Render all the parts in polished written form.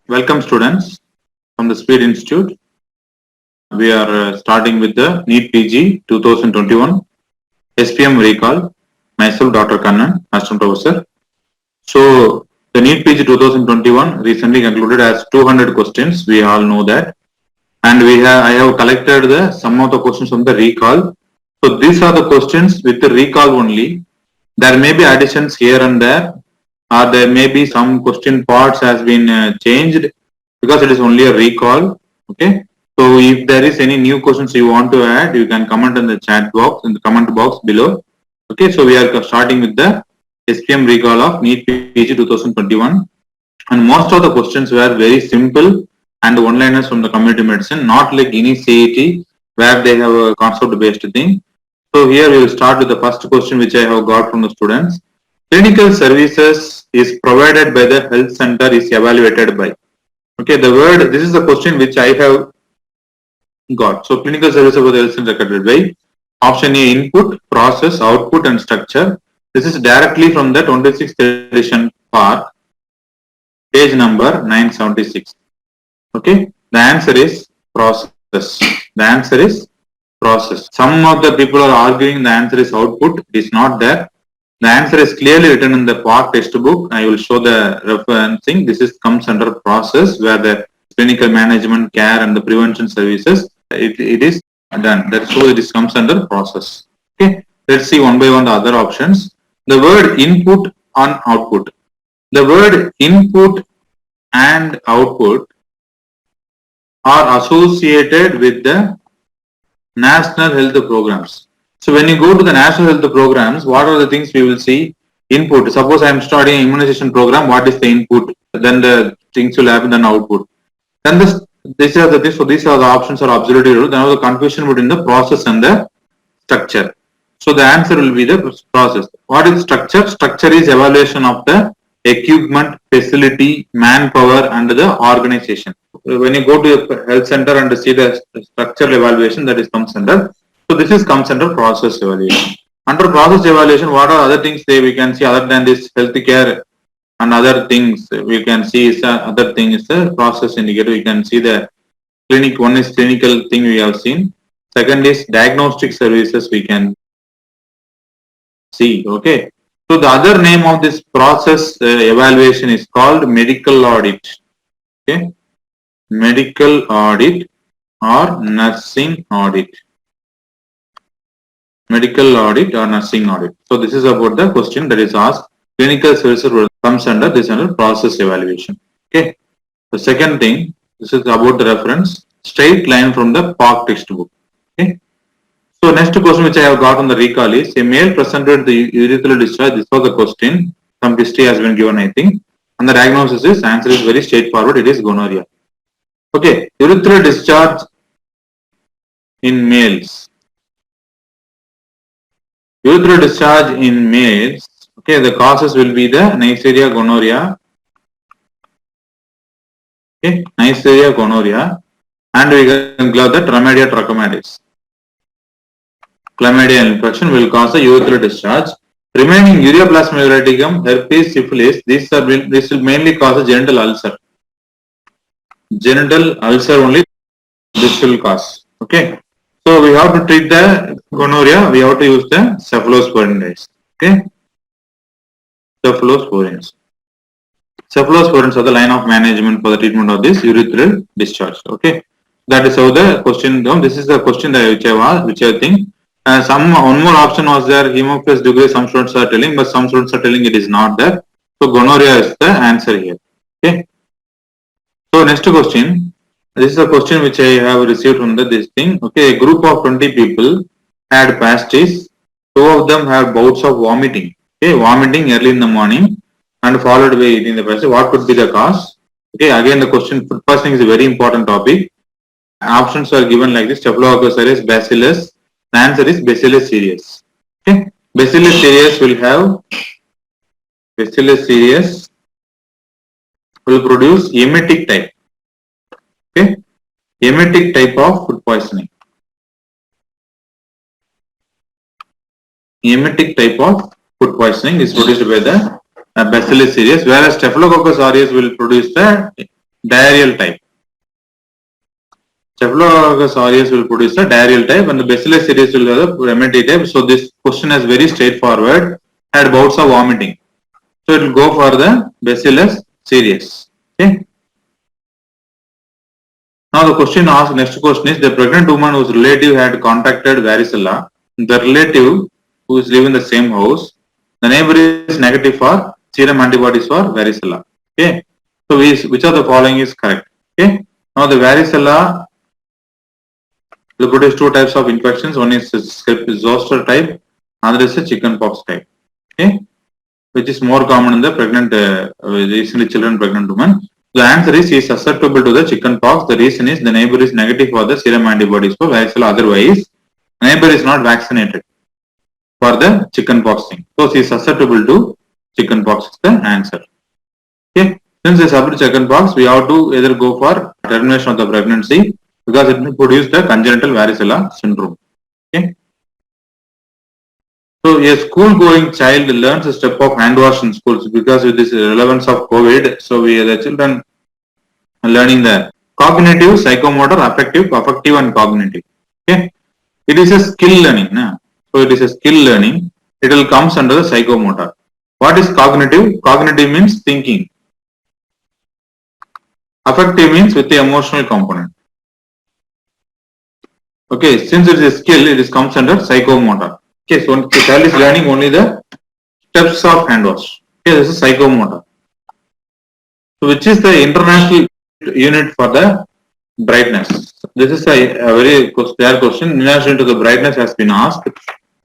Welcome students from the Speed Institute. We are starting with the NEET PG 2021 SPM recall. Myself Dr. Kannan, Assistant Professor. So the NEET PG 2021 recently concluded as 200 questions. We all know that, and I have collected the some of the questions from the recall. So these are the questions with the recall only. There may be additions here and there, or there may be some question parts has been changed because it is only a recall. Okay. So if there is any new questions you want to add, you can comment in the chat box, in the comment box below. Okay. So we are starting with the SPM recall of NEET PG 2021, and most of the questions were very simple and one-liners from the community medicine, not like any CET where they have a concept-based thing. So here we will start with the first question which I have got from the students. Clinical services is provided by the health center is evaluated by. Okay, this is the question which I have got. So clinical services of the health center recorded by option A, input, process, output and structure. This is directly from the 26th edition part, page number 976. Okay, the answer is process. The answer is process. Some of the people are arguing the answer is output. It is not there. The answer is clearly written in the PARC textbook. I will show the referencing. This comes under process, where the clinical management, care and the prevention services, it is done. That's why it comes under process. Okay. Let's see one by one the other options. The word input and output. The word input and output are associated with the national health programs. So when you go to the national health programs, what are the things we will see? Input. Suppose I am starting an immunization program. What is the input? Then the things will happen. Then output. Then these are the options are absolutely true. Then the confusion between the process and the structure. So the answer will be the process. What is structure? Structure is evaluation of the equipment, facility, manpower, and the organization. When you go to a health center and see the structural evaluation, that is comes under. So this comes under process evaluation. Under process evaluation, what are other things we can see other than this healthcare and other things we can see is other thing is the process indicator. We can see the clinic. One is clinical thing we have seen. Second is diagnostic services we can see. Okay. So the other name of this process evaluation is called medical audit. Okay. Medical audit or nursing audit. Medical audit or nursing audit. So this is about the question that is asked. Clinical services comes under this under process evaluation. Okay. The second thing, this is about the reference, straight line from the PARC textbook. Okay. So next question which I have got on the recall is a male presented the urethral discharge. This was the question. Some history has been given, I think. And the diagnosis is answer is very straightforward. It is gonorrhea. Okay. Urethral discharge in males. Urethral discharge in males. Okay, the causes will be the Neisseria gonorrhea. Okay, Neisseria gonorrhea, and we can glove the chlamydia trachomatis. Chlamydia infection will cause a urethral discharge. Remaining ureaplasma uriticum, herpes, syphilis. This will mainly cause a genital ulcer. Genital ulcer only this will cause. Okay. So we have to treat the gonorrhea. We have to use the cephalosporins. Okay. Cephalosporins. Cephalosporins are the line of management for the treatment of this urethral discharge. Okay. That is how the question. This is the question that which I think. One more option was there. Hemophilus degree. Some students are telling, but some students are telling it is not there. So gonorrhea is the answer here. Okay. So next question. This is a question which I have received from this thing. Okay, a group of 20 people had pasties. 2 of them have bouts of vomiting. Okay, vomiting early in the morning and followed by eating the pasty. What could be the cause? Okay, again the question, food poisoning is a very important topic. Options are given like this: Staphylococcus aureus, Bacillus. The answer is Bacillus cereus. Okay, Bacillus cereus will have Bacillus cereus will produce emetic type. Okay, emetic type of food poisoning. Emetic type of food poisoning is produced by the Bacillus cereus, whereas Staphylococcus aureus will produce the diarrheal type. Staphylococcus aureus will produce the diarrheal type and the Bacillus cereus will have the remedy type. So this question is very straightforward. Had bouts of vomiting. So it will go for the Bacillus cereus. Okay. Now the question asked, next question is, the pregnant woman whose relative had contracted varicella, the relative who is living in the same house, the neighbor is negative for serum antibodies for varicella. Okay. So which of the following is correct? Okay. Now the varicella will produce two types of infections. One is zoster type, another is a chickenpox type. Okay. Which is more common in the pregnant, recently children pregnant woman. The answer is he is susceptible to the chickenpox. The reason is the neighbor is negative for the serum antibodies for varicella. Otherwise, neighbor is not vaccinated for the chickenpox thing. So he is susceptible to chickenpox is the answer. Okay. Since they suffer chickenpox, we have to either go for termination of the pregnancy because it may produce the congenital varicella syndrome. Okay. So a school-going child learns a step of hand wash in schools because with this relevance of COVID. So the children are learning the cognitive, psychomotor, affective, and cognitive. Okay, it is a skill learning. Na? So it is a skill learning. It will comes under the psychomotor. What is cognitive? Cognitive means thinking. Affective means with the emotional component. Okay, since it is a skill, it is comes under psychomotor. Okay, so the child is learning only the steps of hand wash. Okay, this is psychomotor. So which is the international unit for the brightness? This is a very clear question. In relation to the brightness has been asked.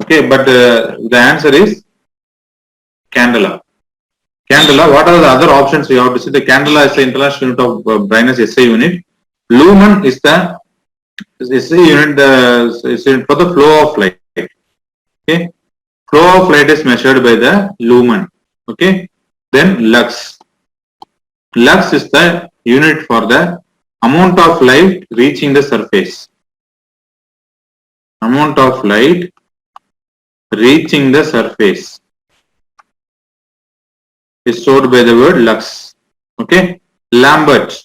Okay, but the answer is candela. Candela. What are the other options we have to see? The candela is the international unit of brightness, SI unit. Lumen is the SI unit, is for the flow of light. Okay, flow of light is measured by the lumen. Okay, then lux. Lux is the unit for the amount of light reaching the surface. Amount of light reaching the surface is stored by the word lux. Okay, Lambert.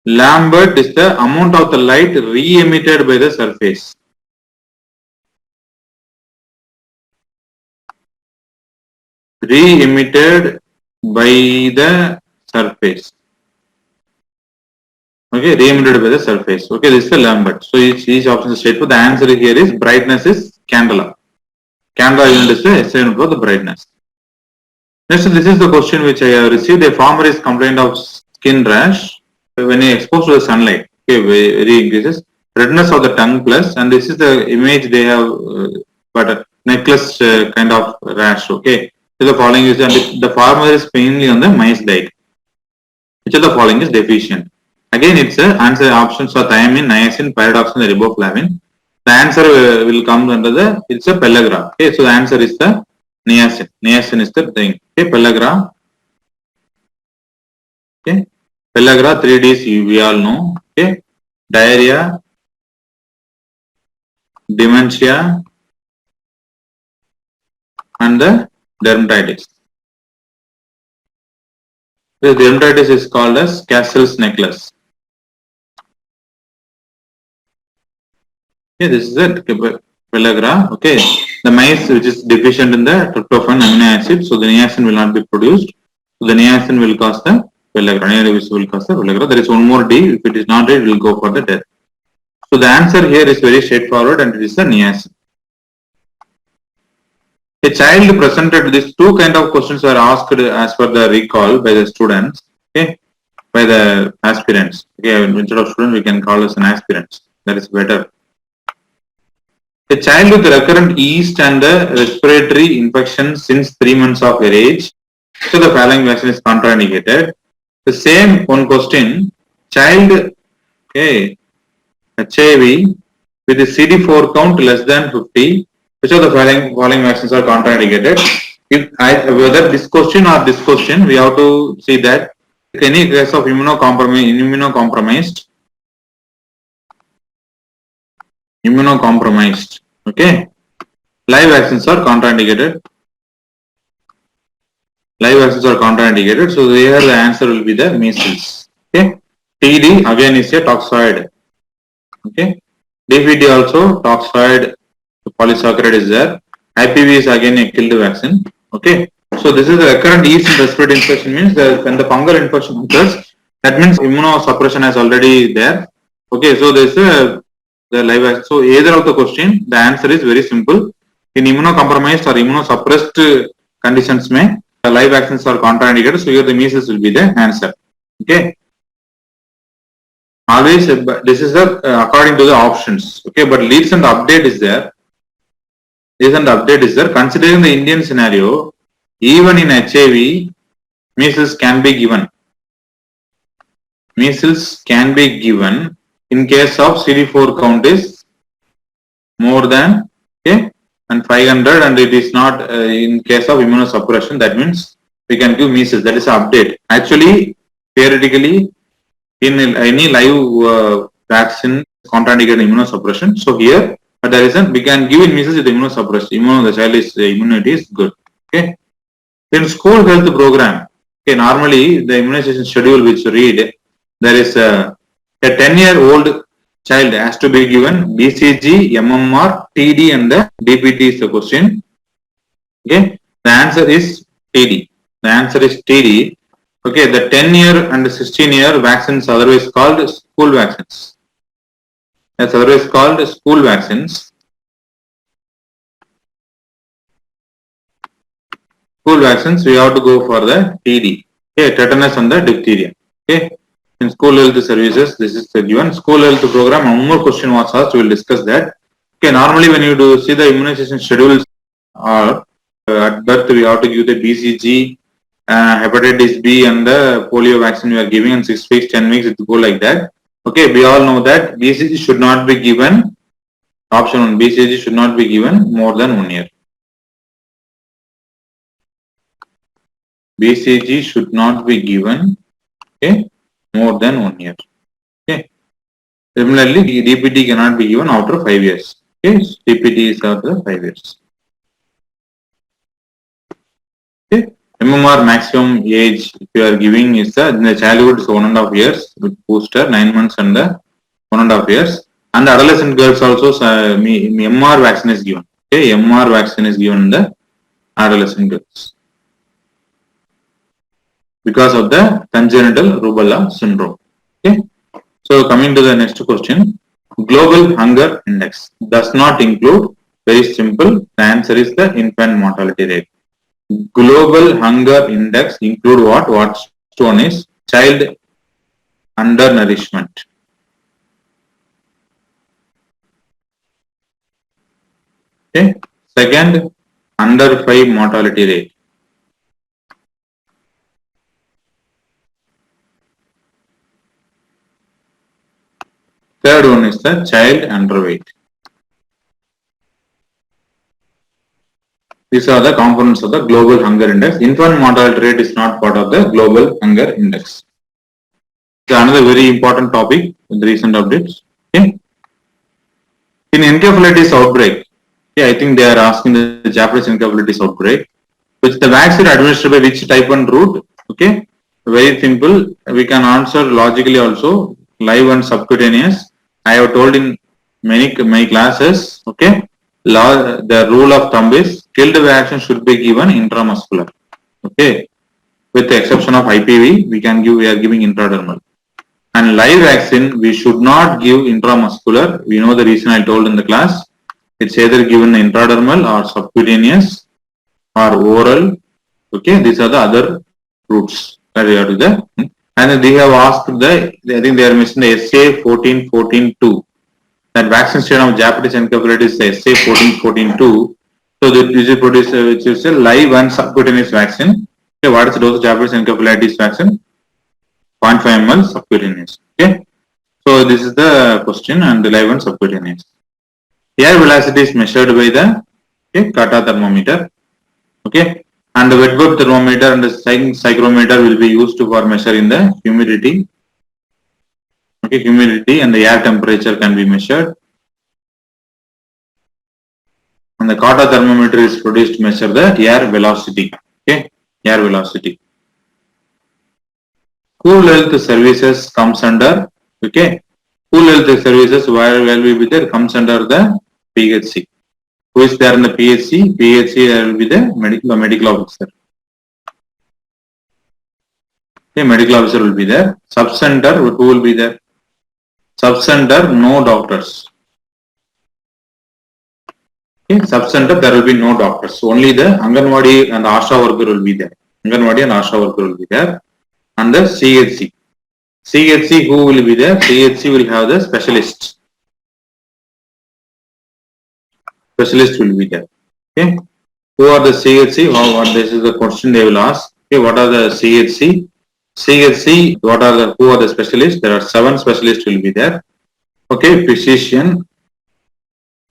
Lambert is the amount of the light re-emitted by the surface. Re-emitted by the surface. Okay, re-emitted by the surface. Okay, this is the Lambert. So each option is straightforward. The answer here is brightness is candela. Candela unit is the SI unit for the brightness. Next, this is the question which I have received. A farmer is complained of skin rash when he exposed to the sunlight. Okay, very increases. Redness of the tongue plus, and this is the image they have, but a necklace kind of rash. Okay, so the following is, and the farmer is mainly on the maize diet. Which of the following is deficient? Again, it's a answer options are thiamine, niacin, pyridoxine, and riboflavin. The answer will come under the, it's a pellagra. Okay, so the answer is the niacin. Niacin is the thing. Okay, pellagra. Okay, pellagra 3Ds we all know. Okay, diarrhea, dementia, and the dermatitis. The dermatitis is called as Castle's necklace. Okay, this is it. Pellagra. Okay, the maize which is deficient in the tryptophan amino acid, so the niacin will not be produced. So the niacin will cause the pellagra. Niacin will cause the pellagra. There is one more D. If it is not, it will go for the death. So the answer here is very straightforward, and it is the niacin. A child presented these two kind of questions were asked as per the recall by the students. Okay, by the aspirants. Okay, instead of student, we can call as an aspirants. That is better. A child with recurrent yeast and respiratory infection since 3 months of her age, so the following vaccine is contraindicated. The same one question, child, okay, HIV with a CD4 count less than 50, which of the following vaccines are contraindicated? Whether this question or this question, we have to see that any case of immunocompromised, okay, live vaccines are contraindicated. live vaccines are contraindicated. So here the answer will be the measles. Okay. TD again is a toxoid. Okay. DPT also toxoid polysaccharide is there. IPV is again a killed vaccine. Okay. So this is the recurrent yeast and respiratory infection means that when the fungal infection occurs, that means immunosuppression is already there. Okay. So this is the live vaccine. So either of the question, the answer is very simple. In immunocompromised or immunosuppressed conditions may the live vaccines are contraindicated. So here the measles will be the answer. Okay. Always this is the according to the options. Okay. But leads and update is there. Leads and update is there. Considering the Indian scenario, even in HIV, measles can be given. Measles can be given in case of CD4 count is more than okay and 500 and it is not in case of immunosuppression. That means we can give measles. That is update. Actually, theoretically, in any live vaccine contraindicated immunosuppression. So here, but there isn't. We can give in measles with immunosuppressed. The child is immunity is good. Okay. In school health program, okay, normally the immunization schedule which read there is a 10-year-old child has to be given BCG, MMR, TD and the DPT is the question. Okay, the answer is TD. The answer is TD. Okay, the 10-year and 16-year vaccines otherwise called school vaccines. That's otherwise called school vaccines. School vaccines, we have to go for the TD. Okay, tetanus and the diphtheria. Okay, in school health services, this is the given. School health program, one more question was asked, we will discuss that. Okay, normally when you do see the immunization schedules are at birth, we have to give the BCG, hepatitis B and the polio vaccine we are giving in 6 weeks, 10 weeks, it will go like that. Okay, we all know that BCG should not be given. Option 1, BCG should not be given more than 1 year. BCG should not be given, okay, more than 1 year. Okay. Similarly, DPT cannot be given after 5 years. Okay, DPT is after 5 years. Okay. MMR maximum age if you are giving is in the childhood is 1.5 years with booster, 9 months and the 1.5 years. And the adolescent girls also MMR vaccine is given. Okay, MMR vaccine is given in the adolescent girls because of the congenital rubella syndrome. Okay. So coming to the next question, global hunger index does not include, very simple, the answer is the infant mortality rate. Global hunger index include what? What one is child undernourishment. Okay. Second, under 5 mortality rate. Third one is the child underweight. These are the components of the global hunger index. Infant mortality rate is not part of the global hunger index. It's another very important topic in the recent updates. Okay. In encephalitis outbreak, okay, I think they are asking the Japanese encephalitis outbreak, which the vaccine administered by which type 1 route? Okay, very simple. We can answer logically also, live and subcutaneous. I have told in many classes, okay, the rule of thumb is killed vaccine should be given intramuscular. Okay, with the exception of IPV, we are giving intradermal. And live vaccine, we should not give intramuscular. We know the reason I told in the class. It's either given intradermal or subcutaneous or oral. Okay, these are the other routes that we have to the. And they have asked I think they are missing the SA 14.14.2. That vaccine strain of Japanese encephalitis is SA 14.14.2. So the usually produce which is a live and subcutaneous vaccine. Okay, what is the dose of Japanese encephalitis vaccine? 0.5 ml subcutaneous. Okay, so this is the question and the live and subcutaneous. Air velocity is measured by the kata thermometer. Okay, and the wet bulb thermometer and the psychrometer will be used for measuring the humidity. Okay, humidity and the air temperature can be measured. And the kata thermometer is produced to measure the air velocity. Okay, air velocity. School health services comes under, okay, school health services where will be there comes under the PHC. Who is there in the PHC? PHC will be the medical officer. Okay, medical officer will be there. Sub-center, who will be there? Sub-center, no doctors. Okay, sub-center, there will be no doctors. So only the Anganwadi and the Asha worker will be there. Anganwadi and Asha worker will be there. And the CHC. CHC, who will be there? CHC will have the specialist. Specialist will be there. Okay. Who are the CHC? What this is the question they will ask. Okay, what are the CHC? CHC, who are the specialists? There are 7 specialists will be there. Okay, physician,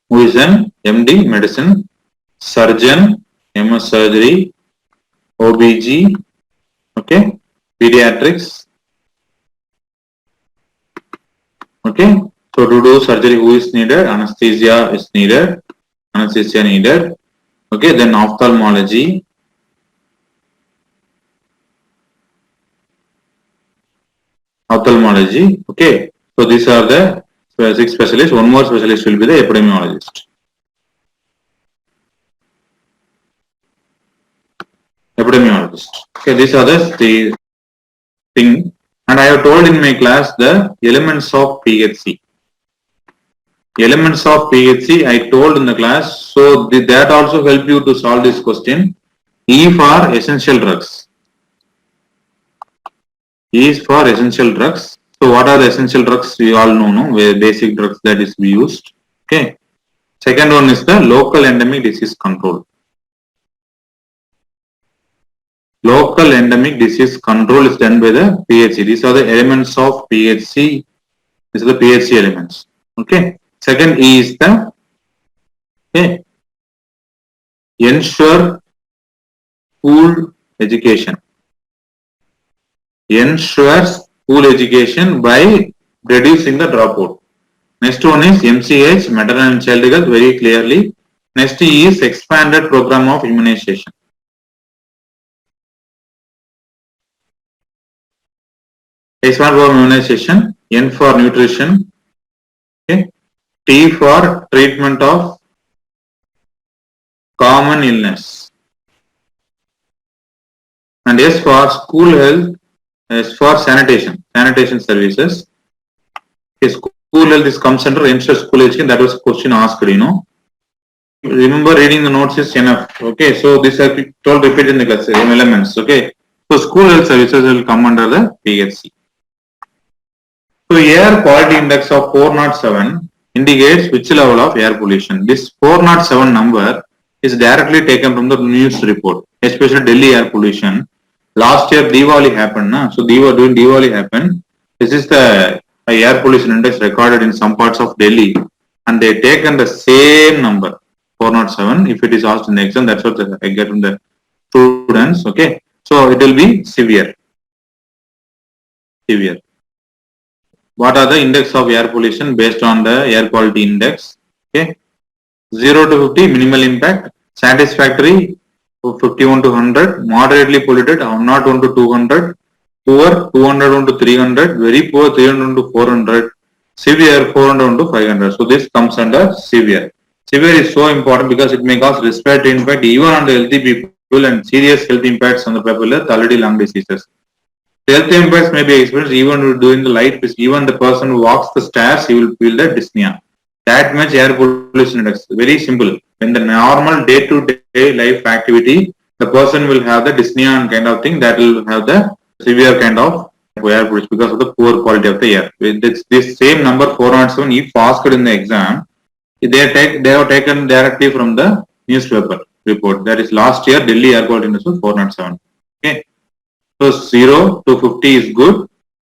who is an MD medicine, surgeon, MS surgery, OBG, okay, pediatrics. Okay, so to do surgery, who is needed? Anesthesia is needed. Anesthesia needed. Okay, then ophthalmology. Ophthalmology. Okay, so these are the 6 specialists. One more specialist will be the epidemiologist. Epidemiologist. Okay, these are the thing. And I have told in my class the elements of PHC. Elements of PHC I told in the class. So that also help you to solve this question. E for essential drugs. E is for essential drugs. So what are the essential drugs? We all know, no? Where basic drugs that is used. Okay. Second one is the local endemic disease control. Local endemic disease control is done by the PHC. These are the elements of PHC. These are the PHC elements. Okay. Second E is the ensure school education. Ensures school education by reducing the dropout. Next one is MCH, maternal and child health, very clearly. Next is expanded program of immunization. Expanded program of immunization. N for nutrition. Okay. T for treatment of common illness. And S for school health. S for sanitation services. Okay, school health is comes under ensure school education. That was a question asked, you know. Remember, reading the notes is enough. Okay, so this I told repeat in the class elements. Okay, so school health services will come under the PHC. So air quality index of 407 indicates which level of air pollution. This 407 number is directly taken from the news report, especially Delhi air pollution. Last year Diwali happened, na? So during Diwali happened. This is the air pollution index recorded in some parts of Delhi, and they taken the same number 407. If it is asked in the exam, that's what I get from the students. Okay, so it will be severe. Severe. What are the index of air pollution based on the air quality index? Okay, 0 to 50 minimal impact, satisfactory 51 to 100, moderately polluted 101 to 200, poor 201 to 300, very poor 300 to 400, severe 400 to 500. So this comes under severe. Severe is so important because it may cause respiratory impact even on the healthy people and serious health impacts on the people with already lung diseases. The health impacts may be experienced even during the light. Even the person who walks the stairs, he will feel the dyspnea. That much air pollution index. Very simple. In the normal day-to-day life activity, the person will have the dyspnea and kind of thing that will have the severe kind of air pollution because of the poor quality of the air. This same number 407, if asked in the exam, they have taken directly from the newspaper report. That is last year Delhi air quality index was 407. Okay. So 0 to 50 is good.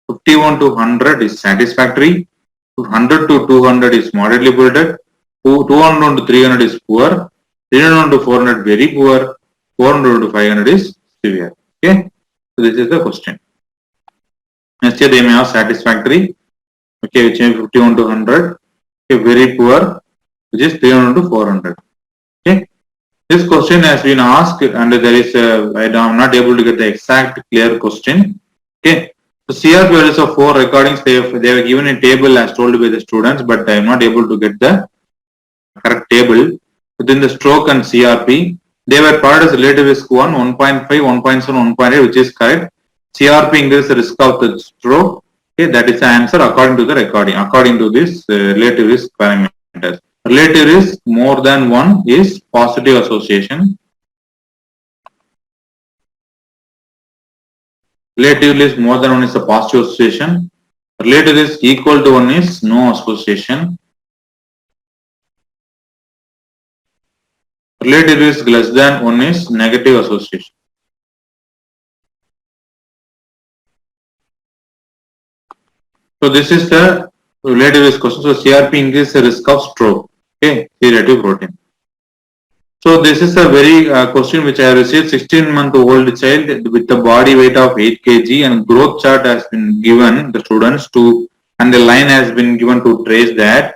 51 to 100 is satisfactory. 100 to 200 is moderately polluted. 200 to 300 is poor. 300 to 400 very poor. 400 to 500 is severe. Okay. So this is the question. Next year they may have satisfactory. Okay, which is 51 to 100. Okay, very poor, which is 300 to 400. Okay. This question has been asked and there is I am not able to get the exact clear question. Okay. So CRP values of 4 recordings, they have given a table as told by the students, but I am not able to get the correct table. Within the stroke and CRP, they were plotted as relative risk 1, 1.5, 1.7, 1.8, which is correct. CRP increases the risk of the stroke. Okay, that is the answer according to the recording, according to this relative risk parameters. Relative risk more than 1 is positive association. Relative risk more than 1 is a positive association. Relative risk equal to 1 is no association. Relative risk less than 1 is negative association. So this is the relative risk question. So CRP increases the risk of stroke. Okay, C-reactive protein. So this is a very question which I have received. 16-month-old child with a body weight of 8 kg and growth chart has been given the students to, and the line has been given to trace that,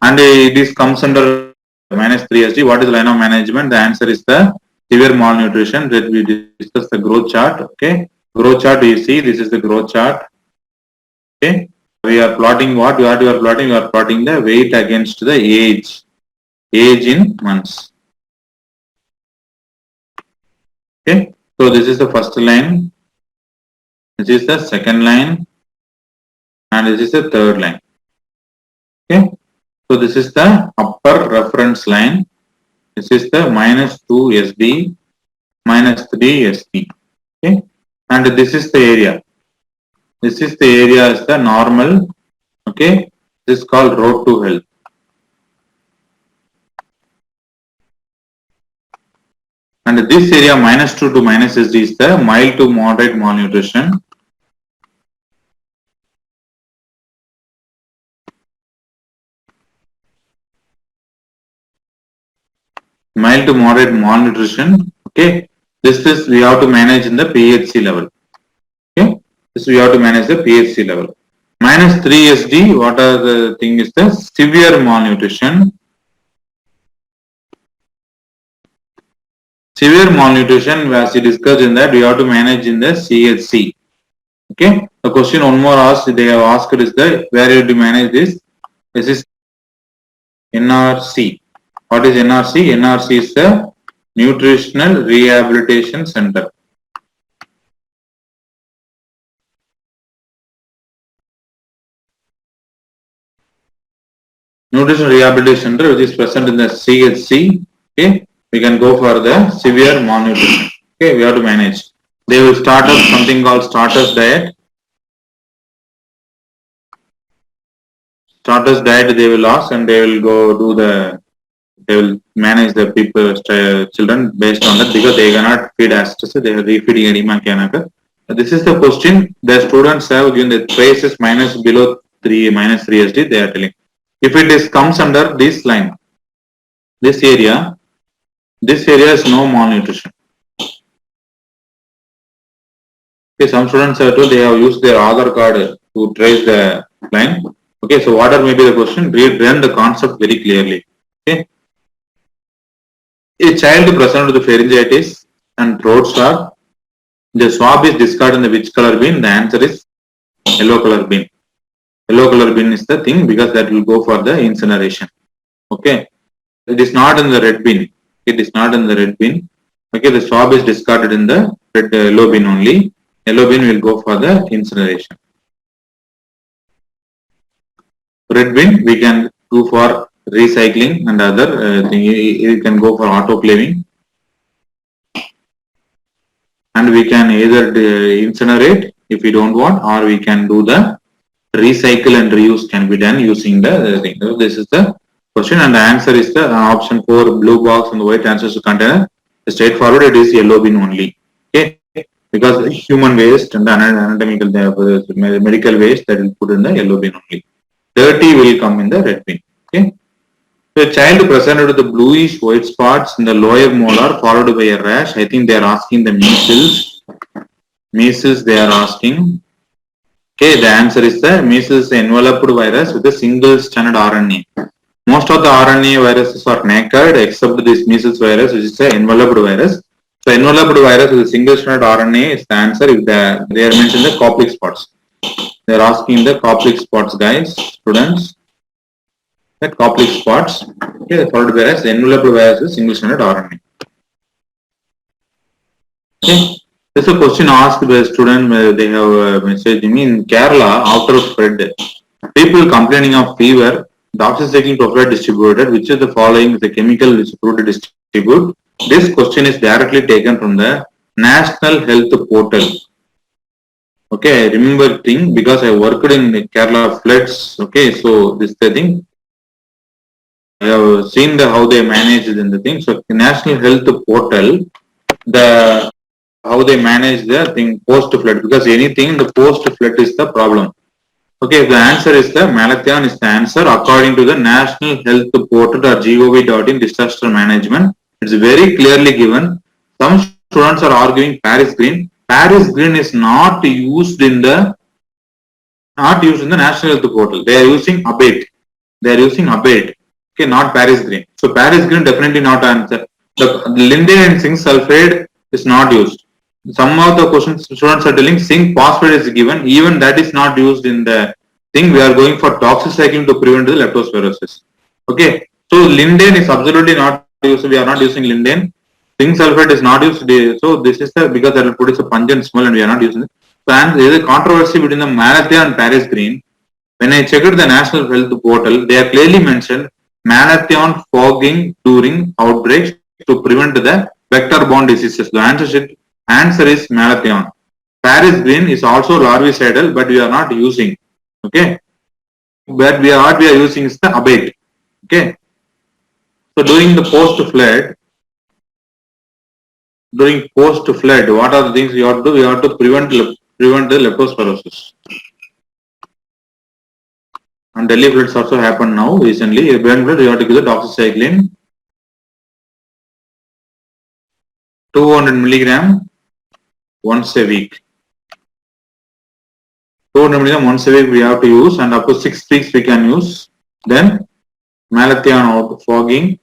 and this comes under minus 3 SD. What is the line of management? The answer is the severe malnutrition. That we discuss the growth chart. Okay, growth chart you see, this is the growth chart. Okay, we are plotting what? We are plotting the weight against the age in months. Okay, so this is the first line, this is the second line, and this is the third line. Okay, so this is the upper reference line, this is the minus 2 SD, minus 3 SD. Okay, and this is the area. This is the area is the normal. Okay, this is called road to health. And this area minus 2 to minus SD is the mild to moderate malnutrition. Mild to moderate malnutrition. Okay, this is we have to manage in the PHC level. Okay, this we have to manage the PHC level. Minus 3 SD, what are the thing is the severe malnutrition. Severe malnutrition, as we discussed in that, we have to manage in the CHC. Okay, the question one more asked, they have asked is the where you to manage this. This is NRC. What is NRC? NRC is the Nutritional Rehabilitation Center. Nutritional Rehabilitation Center, which is present in the CHC. Okay, we can go for the severe malnutrition. Okay, we have to manage. They will start up something called starters diet. Starters diet they will ask, and they will go do the. They will manage the people, children based on that, because they cannot feed as they are refeeding edema can occur. This is the question. The students have given the traces minus below 3 minus 3 SD. They are telling. If it is comes under this line, this area is no malnutrition. Okay, some students have told they have used their Aadhaar card to trace the line. Okay, so what are maybe the question? Learn the concept very clearly. Okay, a child present with the pharyngitis and throat swab. The swab is discarded in the which color bin? The answer is yellow color bin. Yellow color bin is the thing because that will go for the incineration. Okay, it is not in the red bin. It is not in the red bin. Okay, the swab is discarded in the red yellow bin only. Yellow bin will go for the incineration. Red bin we can go for recycling and other thing. You can go for autoclaving, and we can either incinerate if we don't want, or we can do the recycle and reuse can be done using the thing. So this is the question, and the answer is the option 4, blue box and the white transistor container. Straightforward, it is yellow bin only. Okay, because the human waste and the anatomical medical waste that will put in the yellow bin only. Dirty will come in the red bin. Okay, so a child presented with the bluish white spots in the lower molar followed by a rash. I think they are asking the measles. Measles they are asking. Okay, the answer is the measles enveloped virus with a single stranded RNA. Most of the RNA viruses are naked except this measles virus, which is an enveloped virus. So enveloped virus with a single stranded RNA is the answer if they are mentioned the Koplik spots. They are asking the Koplik spots, guys, students. The Koplik spots. Okay, the followed virus, the enveloped virus is single stranded RNA. Okay. This is a question asked by a student. They have messaged me in Kerala after flood. People complaining of fever. Doxycycline prophylaxis distributed. Which of the following is the chemical which is approved to distribute? This question is directly taken from the National Health Portal. Okay, I remember thing because I worked in Kerala floods. Okay, so this the thing. I have seen the how they manage in the thing. So National Health Portal, the how they manage the thing post flood, because anything in the post flood is the problem. Okay, the answer is the malathion is the answer according to the National Health Portal or gov.in disaster management. It's very clearly given. Some students are arguing Paris Green. Paris Green is not used in the National Health Portal. They are using ABATE. They are using ABATE. Okay, not Paris Green. So Paris Green definitely not answer. The linden and zinc sulfate is not used. Some of the questions students are telling zinc phosphate is given, even that is not used in the thing. We are going for doxycycline to prevent the leptospirosis. Okay, so linden is absolutely not used. We are not using linden. Zinc sulfate is not used. So this is the because that will produce a pungent smell and we are not using it. So and there is a controversy between the malathion and Paris Green. When I checked the National Health Portal, they are clearly mentioned malathion fogging during outbreaks to prevent the vector-borne diseases. The answer is malathion. Paris Green is also larvicidal, but we are not using. Okay, but what we are using is the ABATE. Okay, so during the post flood, what are the things we have to do? We have to prevent the leptospirosis. And Delhi floods also happened now recently. When flood, you have to give the doxycycline 200 milligram once a week. 200 milligram once a week we have to use, and up to 6 weeks we can use. Then malathion fogging.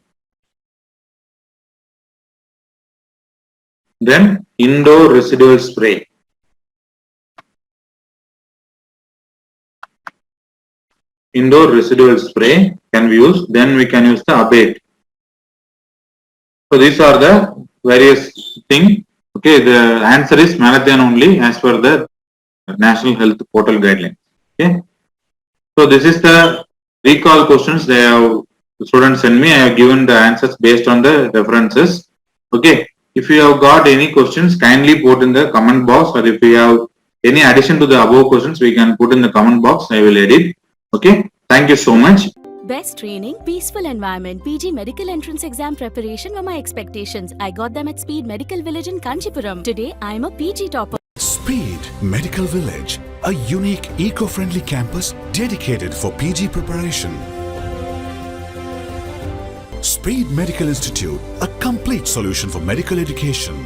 Then indoor residual spray. Indoor residual spray can be used. Then we can use the ABATE. So these are the various things. Okay, the answer is malathion only as per the National Health Portal guidelines. Okay, so this is the recall questions they have students send me. I have given the answers based on the references. Okay, if you have got any questions, kindly put in the comment box, or if you have any addition to the above questions, we can put in the comment box. I will edit. Okay, thank you so much. Best training, peaceful environment, PG medical entrance exam preparation were my expectations. I got them at Speed Medical Village in Kanchipuram. Today, I am a PG topper. Speed Medical Village, a unique eco-friendly campus dedicated for PG preparation. Speed Medical Institute, a complete solution for medical education.